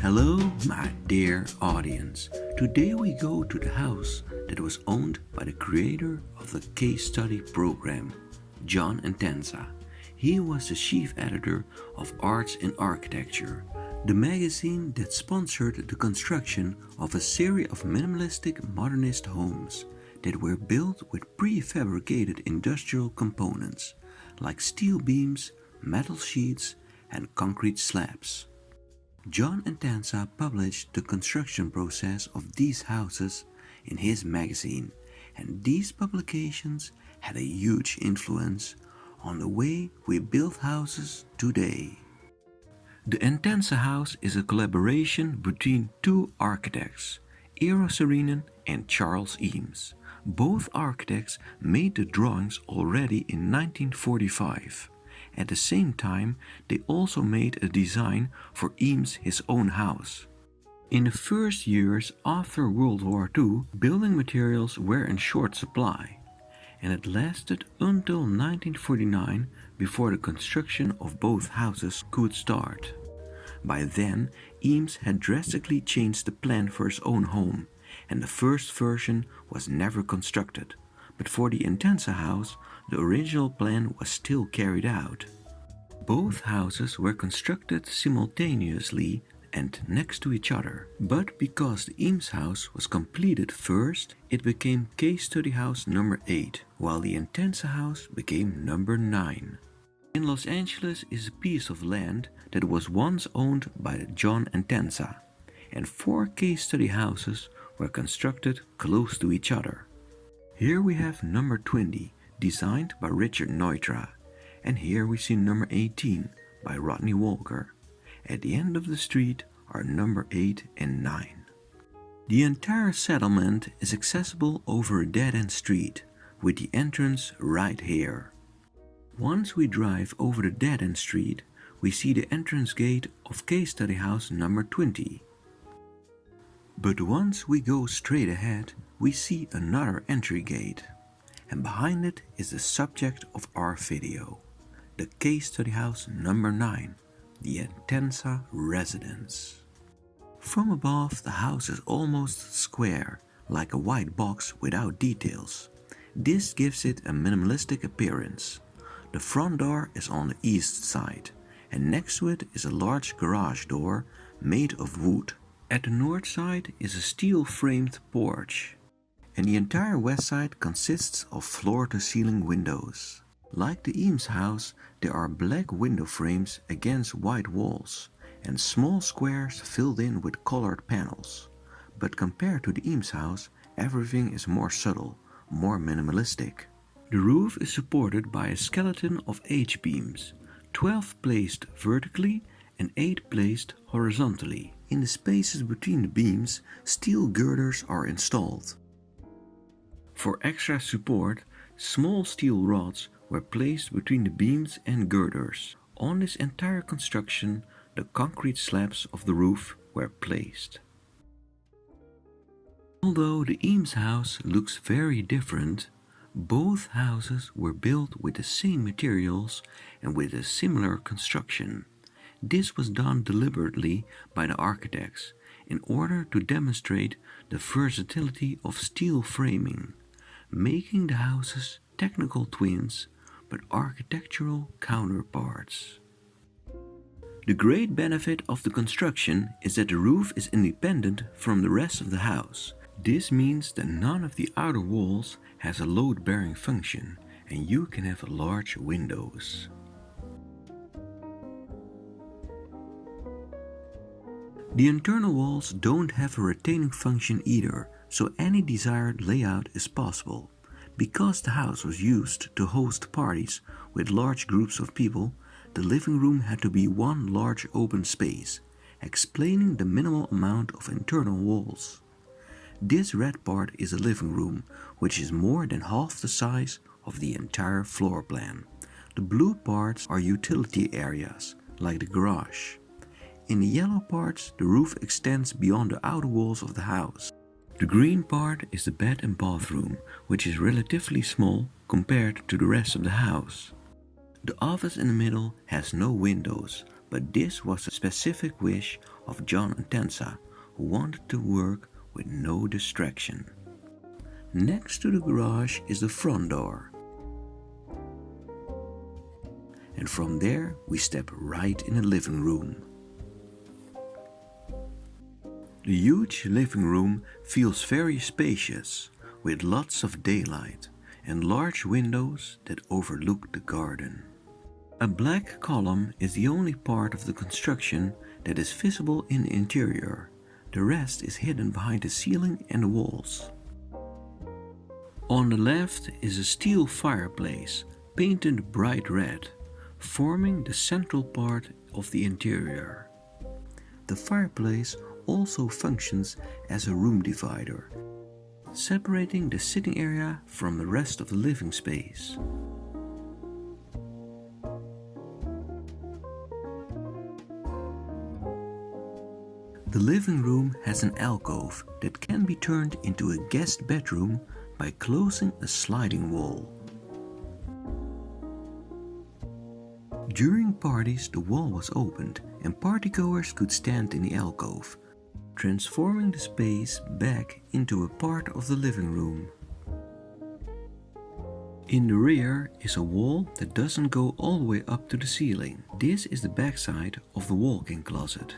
Hello, my dear audience. Today we go to the house that was owned by the creator of the CaseStudy program, John Entenza. He was the chief editor of Arts and Architecture, the magazine that sponsored the construction of a series of minimalistic modernist homes that were built with prefabricated industrial components like steel beams, metal sheets, and concrete slabs. John Entenza published the construction process of these houses in his magazine, and these publications had a huge influence on the way we build houses today. The Entenza house is a collaboration between two architects, Eero Saarinen and Charles Eames. Both architects made the drawings already in 1945. At the same time, they also made a design for Eames his own house. In the first years after World War II, building materials were in short supply, and it lasted until 1949 before the construction of both houses could start. By then, Eames had drastically changed the plan for his own home, and the first version was never constructed. But for the Entenza house, the original plan was still carried out. Both houses were constructed simultaneously and next to each other, but because the Eames house was completed first, it became CaseStudy house number 8, while the Entenza house became number 9. In Los Angeles is a piece of land that was once owned by John Entenza, and 4 CaseStudy houses were constructed close to each other. Here we have number 20, designed by Richard Neutra, and here we see number 18 by Rodney Walker. At the end of the street are number 8 and 9. The entire settlement is accessible over a dead-end street, with the entrance right here. Once we drive over the dead-end street, we see the entrance gate of CaseStudy house number 20. But once we go straight ahead, we see another entry gate, and behind it is the subject of our video, the CaseStudy house number 9, the Entenza residence. From above, the house is almost square, like a white box without details. This gives it a minimalistic appearance. The front door is on the east side, and next to it is a large garage door made of wood. At the north side is a steel-framed porch, and the entire west side consists of floor-to-ceiling windows. Like the Eames house, there are black window frames against white walls, and small squares filled in with colored panels. But compared to the Eames house, everything is more subtle, more minimalistic. The roof is supported by a skeleton of H-beams, 12 placed vertically and 8 placed horizontally. In the spaces between the beams, steel girders are installed. For extra support, small steel rods were placed between the beams and girders. On this entire construction, the concrete slabs of the roof were placed. Although the Eames house looks very different, both houses were built with the same materials and with a similar construction. This was done deliberately by the architects in order to demonstrate the versatility of steel framing, making the houses technical twins but architectural counterparts. The great benefit of the construction is that the roof is independent from the rest of the house. This means that none of the outer walls has a load-bearing function, and you can have large windows. The internal walls don't have a retaining function either, so any desired layout is possible. Because the house was used to host parties with large groups of people, the living room had to be one large open space, explaining the minimal amount of internal walls. This red part is a living room, which is more than half the size of the entire floor plan. The blue parts are utility areas, like the garage. In the yellow parts, the roof extends beyond the outer walls of the house. The green part is the bed and bathroom, which is relatively small compared to the rest of the house. The office in the middle has no windows, but this was a specific wish of John Entenza, who wanted to work with no distraction. Next to the garage is the front door. And from there we step right in the living room. The huge living room feels very spacious, with lots of daylight and large windows that overlook the garden. A black column is the only part of the construction that is visible in the interior. The rest is hidden behind the ceiling and the walls. On the left is a steel fireplace, painted bright red, forming the central part of the interior. The fireplace also functions as a room divider, separating the sitting area from the rest of the living space. The living room has an alcove that can be turned into a guest bedroom by closing a sliding wall. During parties, the wall was opened and partygoers could stand in the alcove, transforming the space back into a part of the living room. In the rear is a wall that doesn't go all the way up to the ceiling. This is the backside of the walk-in closet.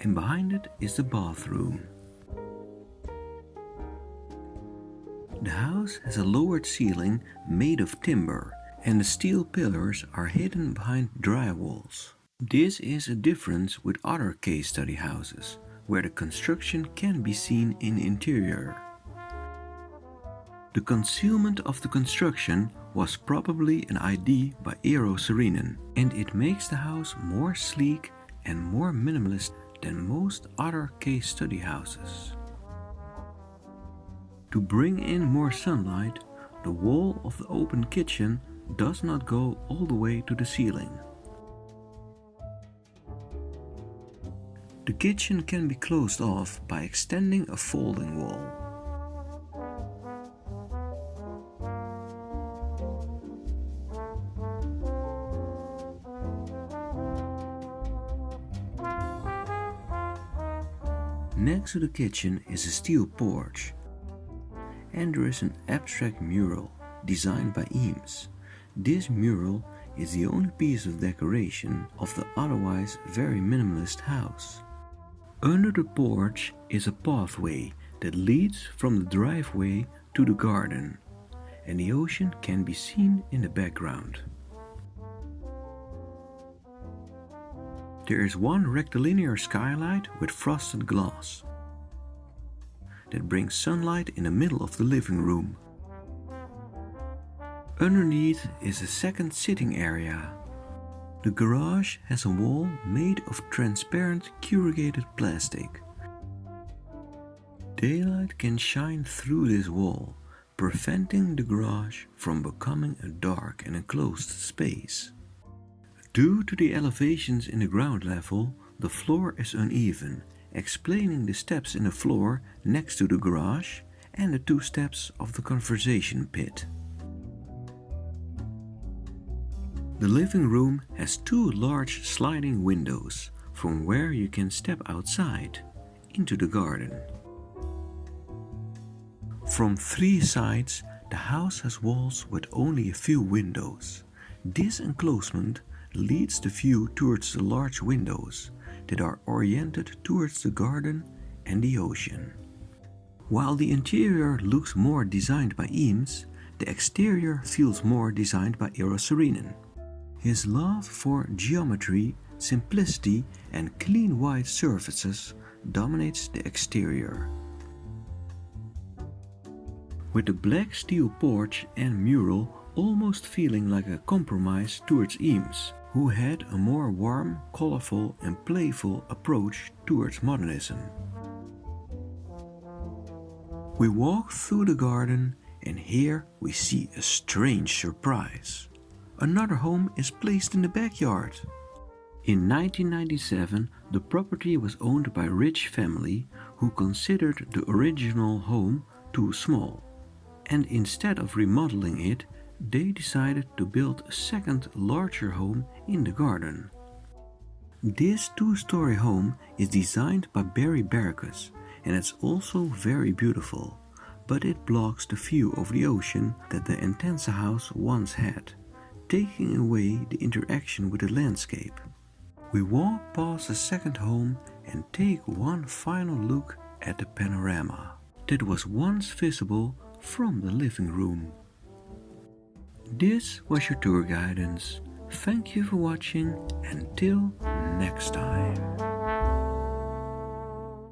And behind it is the bathroom. The house has a lowered ceiling made of timber, and the steel pillars are hidden behind dry walls. This is a difference with other case study houses, where the construction can be seen in the interior. The concealment of the construction was probably an idea by Eero Saarinen, and it makes the house more sleek and more minimalist than most other case study houses. To bring in more sunlight, the wall of the open kitchen does not go all the way to the ceiling. The kitchen can be closed off by extending a folding wall. Next to the kitchen is a steel porch, and there is an abstract mural designed by Eames. This mural is the only piece of decoration of the otherwise very minimalist house. Under the porch is a pathway that leads from the driveway to the garden, and the ocean can be seen in the background. There is one rectilinear skylight with frosted glass that brings sunlight in the middle of the living room. Underneath is a second sitting area. The garage has a wall made of transparent corrugated plastic. Daylight can shine through this wall, preventing the garage from becoming a dark and enclosed space. Due to the elevations in the ground level, the floor is uneven, explaining the steps in the floor next to the garage and the 2 steps of the conversation pit. The living room has 2 large sliding windows from where you can step outside into the garden. From 3 sides, the house has walls with only a few windows. This enclosement leads the view towards the large windows that are oriented towards the garden and the ocean. While the interior looks more designed by Eames, the exterior feels more designed by Eero Saarinen. His love for geometry, simplicity and clean white surfaces dominates the exterior. With the black steel porch and mural almost feeling like a compromise towards Eames, who had a more warm, colorful and playful approach towards modernism. We walk through the garden and here we see a strange surprise. Another home is placed in the backyard. In 1997, the property was owned by a rich family who considered the original home too small, and instead of remodeling it, they decided to build a second larger home in the garden. This two-story home is designed by Barry Barkus and it's also very beautiful, but it blocks the view of the ocean that the Entenza house once had, taking away the interaction with the landscape. We walk past the second home and take one final look at the panorama that was once visible from the living room. This was your tour guidance. Thank you for watching. Until next time.